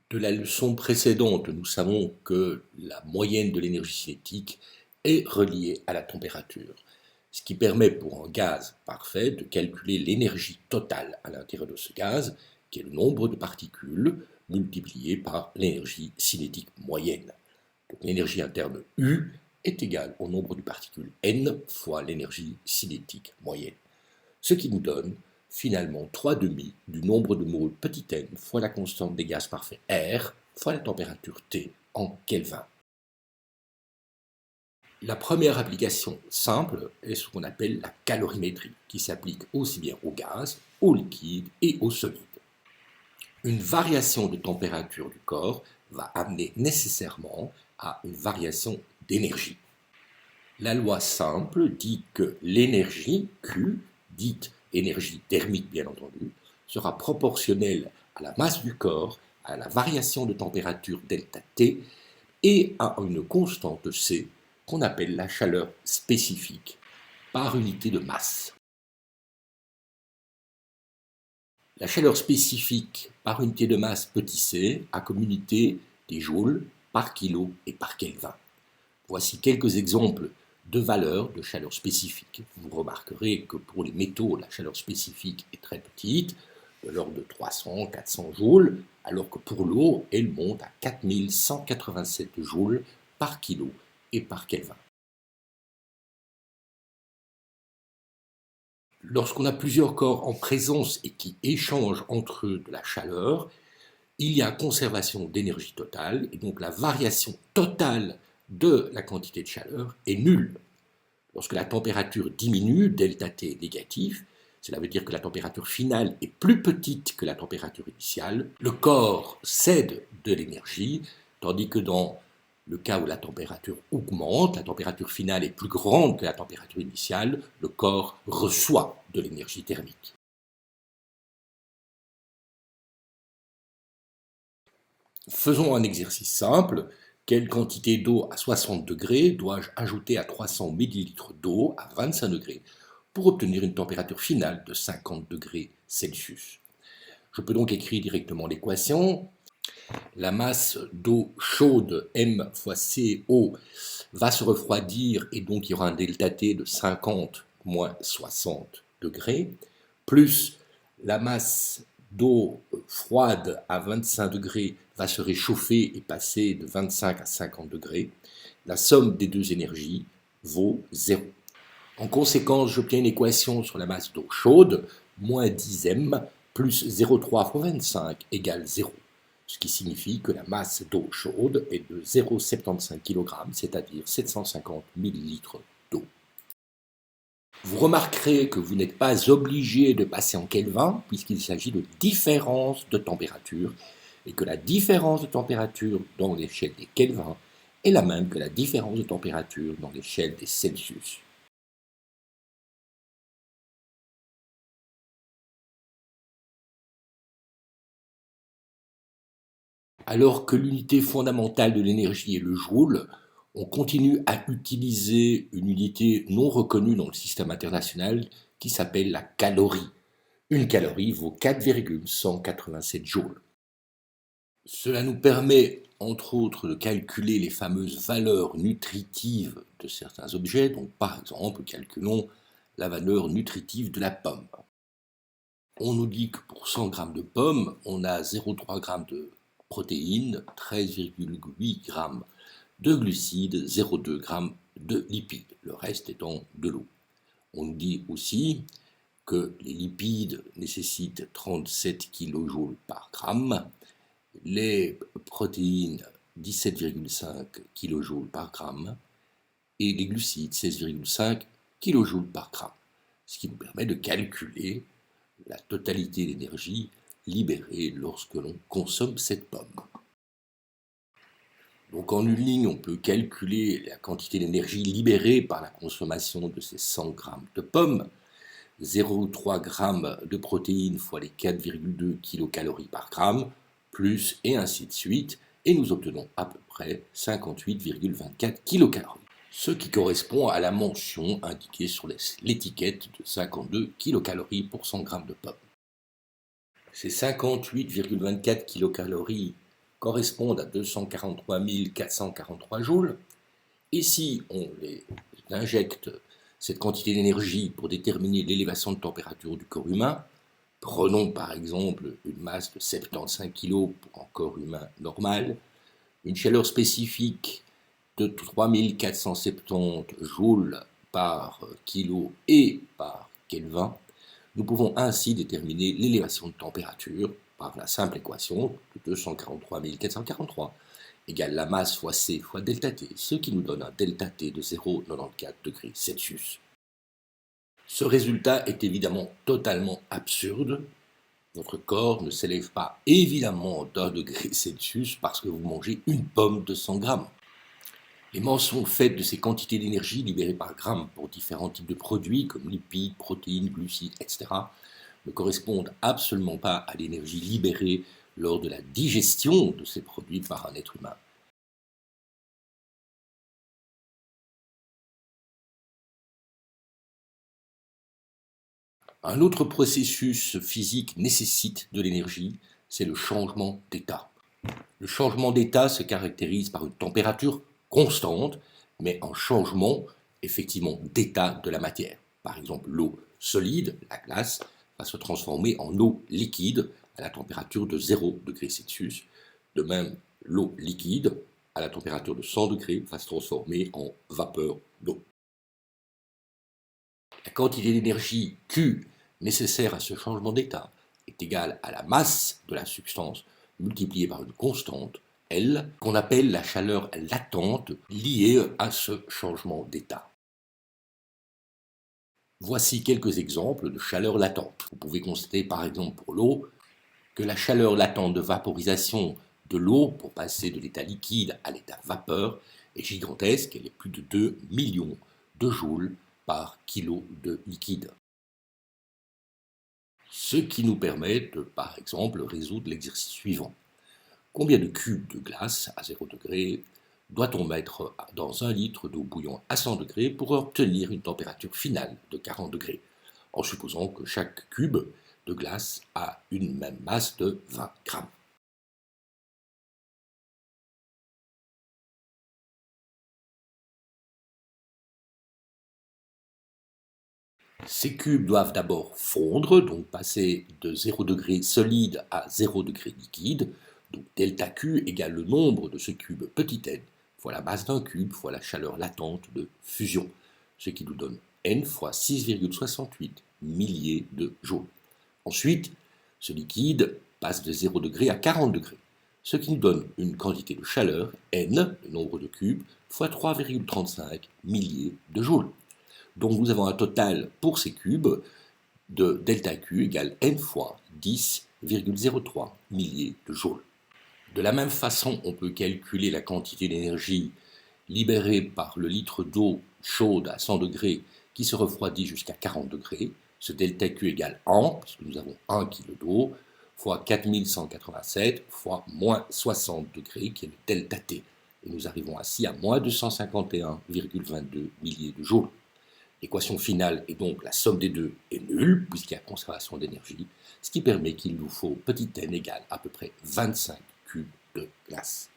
De la leçon précédente, nous savons que la moyenne de l'énergie cinétique est reliée à la température, ce qui permet pour un gaz parfait de calculer l'énergie totale à l'intérieur de ce gaz, qui est le nombre de particules multiplié par l'énergie cinétique moyenne. Donc l'énergie interne U est égale au nombre de particules N fois l'énergie cinétique moyenne, ce qui nous donne finalement 3/2 du nombre de moles petit n fois la constante des gaz parfaits R fois la température T en Kelvin. La première application simple est ce qu'on appelle la calorimétrie, qui s'applique aussi bien au gaz, au liquide et au solide. Une variation de température du corps va amener nécessairement à une variation d'énergie. La loi simple dit que l'énergie Q, dite énergie thermique bien entendu, sera proportionnelle à la masse du corps, à la variation de température delta T et à une constante C qu'on appelle la chaleur spécifique par unité de masse. La chaleur spécifique par unité de masse petit c a comme unité des joules par kilo et par Kelvin. Voici quelques exemples de valeurs de chaleur spécifique. Vous remarquerez que pour les métaux, la chaleur spécifique est très petite, de l'ordre de 300-400 joules, alors que pour l'eau, elle monte à 4187 joules par kilo et par Kelvin. Lorsqu'on a plusieurs corps en présence et qui échangent entre eux de la chaleur, il y a conservation d'énergie totale, et donc la variation totale de la quantité de chaleur est nulle. Lorsque la température diminue, delta T est négatif, cela veut dire que la température finale est plus petite que la température initiale. Le corps cède de l'énergie, tandis que dans le cas où la température augmente, la température finale est plus grande que la température initiale, le corps reçoit de l'énergie thermique. Faisons un exercice simple. Quelle quantité d'eau à 60 degrés dois-je ajouter à 300 ml d'eau à 25 degrés pour obtenir une température finale de 50 degrés Celsius? Je peux donc écrire directement l'équation. La masse d'eau chaude, M fois CO, va se refroidir et donc il y aura un delta T de 50 moins 60 degrés, plus la masse d'eau froide à 25 degrés va se réchauffer et passer de 25 à 50 degrés. La somme des deux énergies vaut 0. En conséquence, j'obtiens une équation sur la masse d'eau chaude, moins 10m plus 0,3 fois 25 égale 0. Ce qui signifie que la masse d'eau chaude est de 0,75 kg, c'est-à-dire 750 ml d'eau. Vous remarquerez que vous n'êtes pas obligé de passer en Kelvin, puisqu'il s'agit de différence de température, et que la différence de température dans l'échelle des Kelvin est la même que la différence de température dans l'échelle des Celsius. Alors que l'unité fondamentale de l'énergie est le joule, on continue à utiliser une unité non reconnue dans le système international qui s'appelle la calorie. Une calorie vaut 4,187 joules. Cela nous permet, entre autres, de calculer les fameuses valeurs nutritives de certains objets. Donc, par exemple, calculons la valeur nutritive de la pomme. On nous dit que pour 100 g de pommes, on a 0,3 g de protéines, 13,8 g de glucides, 0,2 g de lipides, le reste étant de l'eau. On nous dit aussi que les lipides nécessitent 37 kJ par gramme, les protéines 17,5 kJ par gramme et les glucides 16,5 kJ par gramme, ce qui nous permet de calculer la totalité d'énergie libérée lorsque l'on consomme cette pomme. Donc en une ligne, on peut calculer la quantité d'énergie libérée par la consommation de ces 100 g de pommes, 0,3 g de protéines fois les 4,2 kcal par gramme, plus et ainsi de suite, et nous obtenons à peu près 58,24 kcal, ce qui correspond à la mention indiquée sur l'étiquette de 52 kcal pour 100 g de pommes. Ces 58,24 kcal correspondent à 243 443 joules. Et si on les injecte cette quantité d'énergie pour déterminer l'élévation de température du corps humain, prenons par exemple une masse de 75 kg pour un corps humain normal, une chaleur spécifique de 3470 joules par kilo et par Kelvin, nous pouvons ainsi déterminer l'élévation de température par la simple équation de 243 443 égale la masse fois C fois delta T, ce qui nous donne un delta T de 0,94 degrés Celsius. Ce résultat est évidemment totalement absurde. Votre corps ne s'élève pas évidemment d'1 degré Celsius parce que vous mangez une pomme de 100 grammes. Les mentions faites de ces quantités d'énergie libérées par gramme pour différents types de produits comme lipides, protéines, glucides, etc. ne correspondent absolument pas à l'énergie libérée lors de la digestion de ces produits par un être humain. Un autre processus physique nécessite de l'énergie, c'est le changement d'état. Le changement d'état se caractérise par une température constante, mais un changement effectivement d'état de la matière. Par exemple, l'eau solide, la glace, va se transformer en eau liquide à la température de 0 degré Celsius. De même, l'eau liquide à la température de 100 degrés va se transformer en vapeur d'eau. La quantité d'énergie Q nécessaire à ce changement d'état est égale à la masse de la substance multipliée par une constante, L, qu'on appelle la chaleur latente liée à ce changement d'état. Voici quelques exemples de chaleur latente. Vous pouvez constater par exemple pour l'eau que la chaleur latente de vaporisation de l'eau pour passer de l'état liquide à l'état vapeur est gigantesque, elle est plus de 2 millions de joules par kilo de liquide. Ce qui nous permet de, par exemple, résoudre l'exercice suivant. Combien de cubes de glace à 0 degré doit-on mettre dans 1 litre d'eau bouillante à 100 degrés pour obtenir une température finale de 40 degrés, en supposant que chaque cube de glace a une même masse de 20 grammes. Ces cubes doivent d'abord fondre, donc passer de 0 degré solide à 0 degré liquide. Donc delta Q égale le nombre de ce cube petit n fois la masse d'un cube fois la chaleur latente de fusion, ce qui nous donne n fois 6,68 milliers de joules. Ensuite, ce liquide passe de 0 degré à 40 degrés, ce qui nous donne une quantité de chaleur, n, le nombre de cubes, fois 3,35 milliers de joules. Donc nous avons un total pour ces cubes de delta Q égale n fois 10,03 milliers de joules. De la même façon, on peut calculer la quantité d'énergie libérée par le litre d'eau chaude à 100 degrés qui se refroidit jusqu'à 40 degrés. Ce delta Q égale 1, parce que nous avons 1 kg d'eau, fois 4187 fois moins 60 degrés, qui est le delta T. Et nous arrivons ainsi à moins 251,22 milliers de joules. L'équation finale est donc la somme des deux est nulle, puisqu'il y a conservation d'énergie, ce qui permet qu'il nous faut petit n égale à peu près 25 cubes de glace.